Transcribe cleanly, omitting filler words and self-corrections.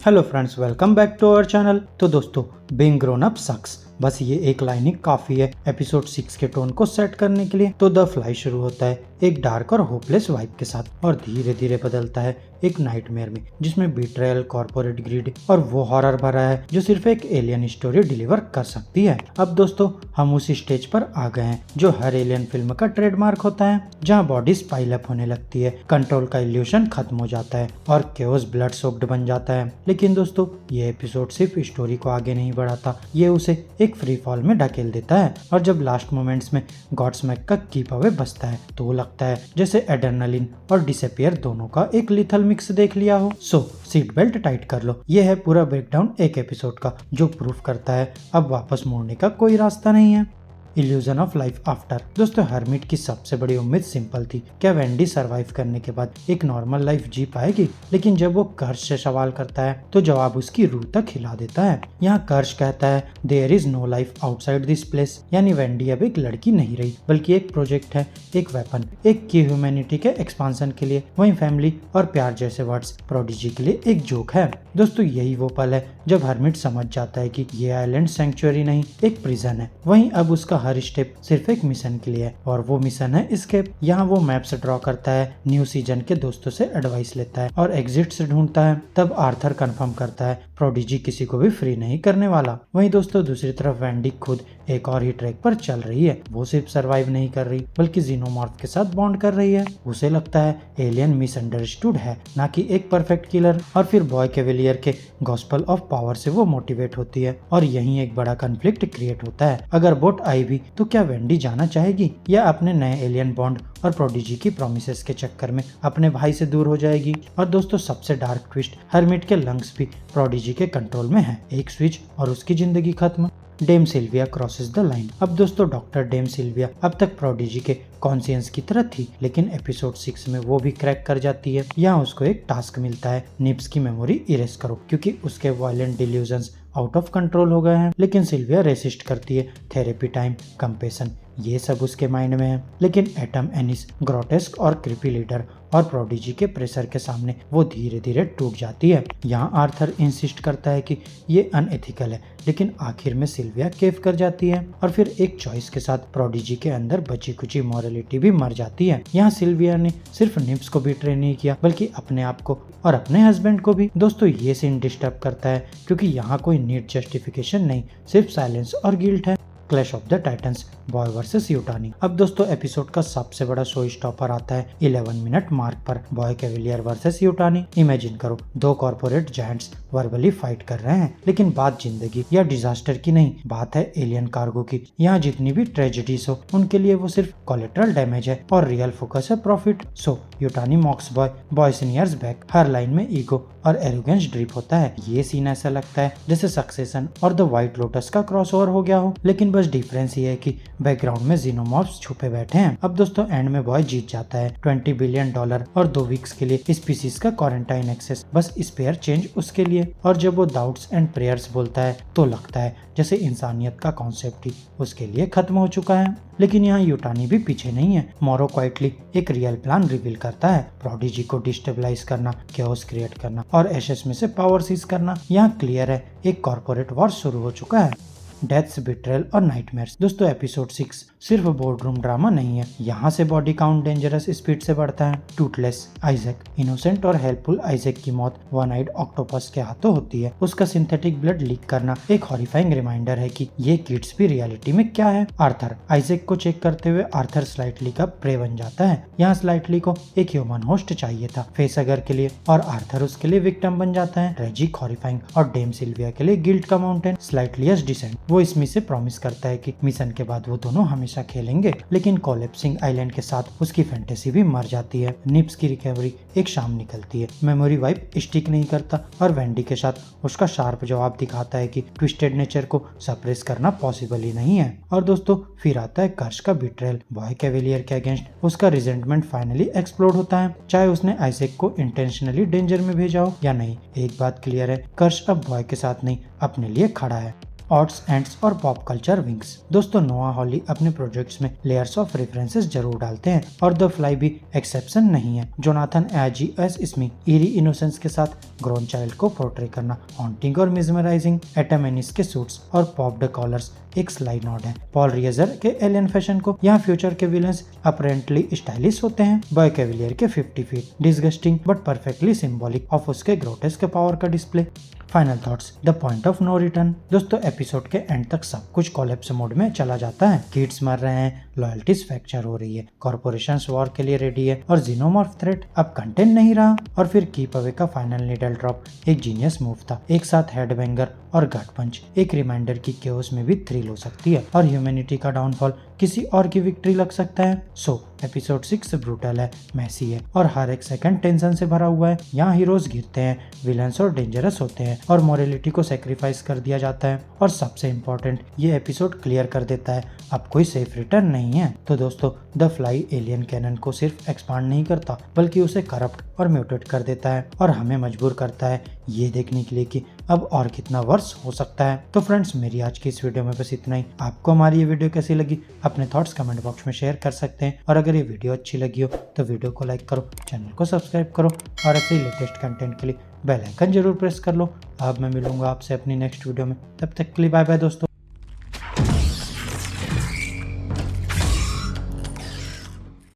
Hello friends, welcome back to our channel. तो दोस्तों, being grown up सक्स, बस ये एक लाइन ही काफी है एपिसोड 6 के टोन को सेट करने के लिए। तो द फ्लाई शुरू होता है एक डार्क और होपलेस वाइब के साथ और धीरे धीरे बदलता है एक नाइटमेयर में, जिसमें बिट्रेयल, कॉर्पोरेट ग्रीड और वो हॉरर भरा है जो सिर्फ एक एलियन स्टोरी डिलीवर कर सकती है। अब दोस्तों, हम उस स्टेज पर आ गए हैं जो हर एलियन फिल्म का ट्रेडमार्क होता है, जहाँ बॉडीज पाइल अप होने लगती है, कंट्रोल का इल्यूशन खत्म हो जाता है और केओस ब्लड सोक्ड बन जाता है। लेकिन दोस्तों, ये एपिसोड सिर्फ स्टोरी को आगे नहीं बढ़ाता, ये उसे एक फ्री फॉल में ढकेल देता है। और जब लास्ट मोमेंट्स में गॉडस्मैक का कीप अवे बजता है तो वो लगता है जैसे एड्रेनालिन और डिसअपियर दोनों का एक लिथल मिक्स देख लिया हो। सो सीट बेल्ट टाइट कर लो, ये है पूरा ब्रेकडाउन एक एपिसोड का, जो प्रूफ करता है अब वापस मोड़ने का कोई रास्ता नहीं है। Illusion of life after. दोस्तों, हर्मिट की सबसे बड़ी उम्मीद सिंपल थी, क्या वेंडी सरवाइव करने के बाद एक नॉर्मल लाइफ जी पाएगी? लेकिन जब वो कर्श से सवाल करता है तो जवाब उसकी रूह तक हिला देता है। यहाँ कर्श कहता है there is no life outside this place, यानी वेंडी अब एक लड़की नहीं रही बल्कि एक प्रोजेक्ट है, एक वेपन, एक की ह्यूमैनिटी के एक्सपांसन के लिए। वहीं फैमिली और प्यार जैसे वर्ड्स प्रोडिजी के लिए एक जोक है। दोस्तों, यही वो पल है जब हर्मिट समझ जाता है कि ये आइलैंड सैंक्चुअरी नहीं, एक प्रिजन है। वहीं अब उसका हर स्टेप सिर्फ एक मिशन के लिए है और वो मिशन है एस्केप। यहाँ वो मैप्स ड्रॉ करता है, न्यू सीजन के दोस्तों से एडवाइस लेता है और एग्जिट्स ढूंढता है। तब आर्थर कंफर्म करता है प्रोडिजी किसी को भी फ्री नहीं करने वाला। वहीं दोस्तों, दूसरी तरफ वेंडी खुद एक और ही ट्रैक पर चल रही है। वो सिर्फ सरवाइव नहीं कर रही बल्कि जीनोमॉर्फ के साथ बॉन्ड कर रही है। उसे लगता है एलियन मिसअंडरस्टूड है, ना कि एक परफेक्ट किलर। और फिर बॉय कैवेलियर के गॉस्पल ऑफ पावर से वो मोटिवेट होती है और यहीं एक बड़ा कन्फ्लिक्ट क्रिएट होता है। अगर बोट आई भी तो क्या वेंडी जाना चाहेगी या अपने नए एलियन बॉन्ड और प्रोडिजी की प्रोमिसेस के चक्कर में अपने भाई से दूर हो जाएगी? और दोस्तों, सबसे डार्क ट्विस्ट, हर्मिट के लंग्स भी प्रोडिजी के कंट्रोल में है। एक स्विच और उसकी जिंदगी खत्म। Dame Sylvia crosses the line. अब दोस्तों, डॉक्टर डेम सिल्विया अब तक प्रोडिजी के कॉन्शियंस की तरह थी, लेकिन एपिसोड 6 में वो भी क्रैक कर जाती है। यहाँ उसको एक टास्क मिलता है, निप्स की मेमोरी इरेज करो, क्योंकि उसके violent delusions out of control हो गए हैं। लेकिन सिल्विया रेसिस्ट करती है। थेरेपी टाइम, कंपेशन, ये सब उसके माइंड में है। लेकिन एटम, एनिस, ग्रोटेस्क और क्रिपी लीडर और प्रोडिजी के प्रेशर के सामने वो धीरे धीरे टूट जाती है। यहाँ आर्थर इंसिस्ट करता है कि ये अनएथिकल है, लेकिन आखिर में सिल्विया केव कर जाती है और फिर एक चॉइस के साथ प्रोडिजी के अंदर बची कुची मॉरलिटी भी मर जाती है। यहाँ सिल्विया ने सिर्फ निप्स को बिट्रे नहीं किया बल्कि अपने आप को और अपने हस्बैंड को भी। दोस्तों, ये सीन डिस्टर्ब करता है क्योंकि यहाँ कोई नीट जस्टिफिकेशन नहीं, सिर्फ साइलेंस और गिल्ट है। Clash of the titans, boy versus Yutani. अब दोस्तों, एपिसोड का सबसे बड़ा शो स्टॉपर आता है 11 मिनट मार्क पर। Boy cavalier versus Yutani. Imagine करो, दो कॉर्पोरेट जायंट्स वर्बली फाइट कर रहे हैं, लेकिन बात जिंदगी या डिजास्टर की नहीं, बात है एलियन कार्गो की। यहाँ जितनी भी ट्रेजेडीज हो उनके लिए वो सिर्फ कोलेटरल डैमेज है और रियल फोकस है profit. So Yutani mocks boy, boy seniors back. हर लाइन में ईगो और एरोगेंस ड्रिप होता है। ये सीन ऐसा लगता है जैसे सक्सेशन और द व्हाइट लोटस का क्रॉसओवर हो गया हो, लेकिन बस डिफरेंस ये है कि बैकग्राउंड में जीनोमॉर्फ्स छुपे बैठे हैं। अब दोस्तों, एंड में बॉय जीत जाता है $20 बिलियन और 2 वीक्स के लिए स्पीसीज का क्वारंटाइन एक्सेस, बस स्पेयर चेंज उसके लिए। और जब वो डाउट्स एंड प्रेयर्स बोलता है तो लगता है जैसे इंसानियत का कॉन्सेप्ट ही उसके लिए खत्म हो चुका है। लेकिन यहाँ यूटानी भी पीछे नहीं है। मोरो क्वाइटली एक रियल प्लान रिवील करता है, प्रोडिजी को डिस्टेबलाइज करना, केओस क्रिएट करना और एशेस में से पावर सीज करना। यहाँ क्लियर है एक कॉर्पोरेट वॉर शुरू हो चुका है। डेथ्स, बिट्रेल और नाइटमेयर्स। दोस्तों, एपिसोड 6 सिर्फ बोर्डरूम ड्रामा नहीं है। यहाँ से बॉडी काउंट डेंजरस स्पीड से बढ़ता है। टूथलेस आइजैक, इनोसेंट और हेल्पफुल आइजैक की मौत वन आइड ऑक्टोपस के हाथों होती है। उसका सिंथेटिक ब्लड लीक करना एक हॉरिफाइंग रिमाइंडर है कि ये किड्स भी रियलिटी में क्या है। आर्थर, आइजैक को चेक करते हुए आर्थर स्लाइटली का प्रे बन जाता है। यहाँ स्लाइटली को एक ह्यूमन होस्ट चाहिए था फेसगर के लिए और आर्थर उसके लिए विक्टिम बन जाता है। ट्रेजिक, हॉरिफाइंग और डेम सिल्विया के लिए गिल्ट का माउंटेन, स्लाइटलियस डिसेंट। वो इसमें से प्रॉमिस करता है कि मिशन के बाद वो दोनों हमेशा खेलेंगे, लेकिन कोलैप्सिंग आइलैंड के साथ उसकी फैंटेसी भी मर जाती है। निप्स की रिकवरी एक शाम निकलती है, मेमोरी वाइप स्टिक नहीं करता और वेंडी के साथ उसका शार्प जवाब दिखाता है कि ट्विस्टेड नेचर को सप्रेस करना पॉसिबल ही नहीं है। और दोस्तों, फिर आता है कर्श का बिट्रेल। बॉय कैवेलियर के अगेंस्ट उसका रिजेंटमेंट फाइनली एक्सप्लोड होता है, चाहे उसने आइजैक को इंटेंशनली डेंजर में भेजा हो या नहीं। एक बात क्लियर है, कर्श अब बॉय के साथ नहीं अपने लिए खड़ा है। ऑड्स एंड्स और पॉप कल्चर विंग्स। दोस्तों नोआ हॉली अपने प्रोजेक्ट्स में लेयर्स ऑफ रेफरेंसेस जरूर डालते हैं और द फ्लाई भी एक्सेप्शन नहीं है। जोनाथन एजी एस स्मिथ ईरी इनोसेंस के साथ ग्रोन चाइल्ड को पोर्ट्रे करना हॉन्टिंग और मिजमराइजिंग। एटम एनिस के सूट्स और पॉप्ड कॉलर्स एक स्लाइड नोट है। पॉल रियजर के एलियन फैशन को यहाँ फ्यूचर के विलन्स अपरेंटली स्टाइलिश होते हैं। बॉय कैविलियर के 50 feet disgusting but perfectly symbolic of उसके ग्रोटेस्क पावर का display. Final thoughts, the point of no return. दोस्तों एपिसोड के एंड तक सब कुछ कोलैप्स मोड में चला जाता है। किड्स मर रहे हैं, लॉयल्टीज फ्रैक्चर हो रही है, कॉर्पोरेशंस वॉर के लिए रेडी है और जीनोमॉर्फ थ्रेट अब कंटेंट नहीं रहा। और फिर कीप अवे का फाइनल नीडल ड्रॉप एक जीनियस मूव था। एक साथ हेडबैंगर और गट पंच एक रिमाइंडर की केओस में भी थ्रिल हो सकती है और ह्यूमैनिटी का डाउनफॉल किसी और की विक्ट्री लग सकता है। सो एपिसोड 6 ब्रूटल है, मैसी है और हर एक सेकंड टेंशन से भरा हुआ है। यहाँ हीरोज गिरते हैं, विलन्स और डेंजरस होते हैं और मोरलिटी को सेक्रीफाइस कर दिया जाता है। और सबसे इम्पोर्टेंट, ये एपिसोड क्लियर कर देता है अब कोई सेफ रिटर्न नहीं है। तो दोस्तों द फ्लाई एलियन कैनन को सिर्फ एक्सपांड नहीं करता बल्कि उसे करप्ट और म्यूटेट कर देता है और हमें मजबूर करता है ये देखने के लिए कि अब और कितना वर्ष हो सकता है। तो फ्रेंड्स मेरी आज की इस वीडियो में बस इतना ही। आपको हमारी ये वीडियो कैसी लगी अपने थॉट्स कमेंट बॉक्स में शेयर कर सकते हैं और अगर ये वीडियो अच्छी लगी हो तो वीडियो को लाइक करो, चैनल को सब्सक्राइब करो और ऐसे ही लेटेस्ट कंटेंट के लिए बेल आइकन जरूर प्रेस कर लो। अब मैं मिलूंगा आपसे अपनी नेक्स्ट वीडियो में, तब तक के लिए बाय बाय दोस्तों।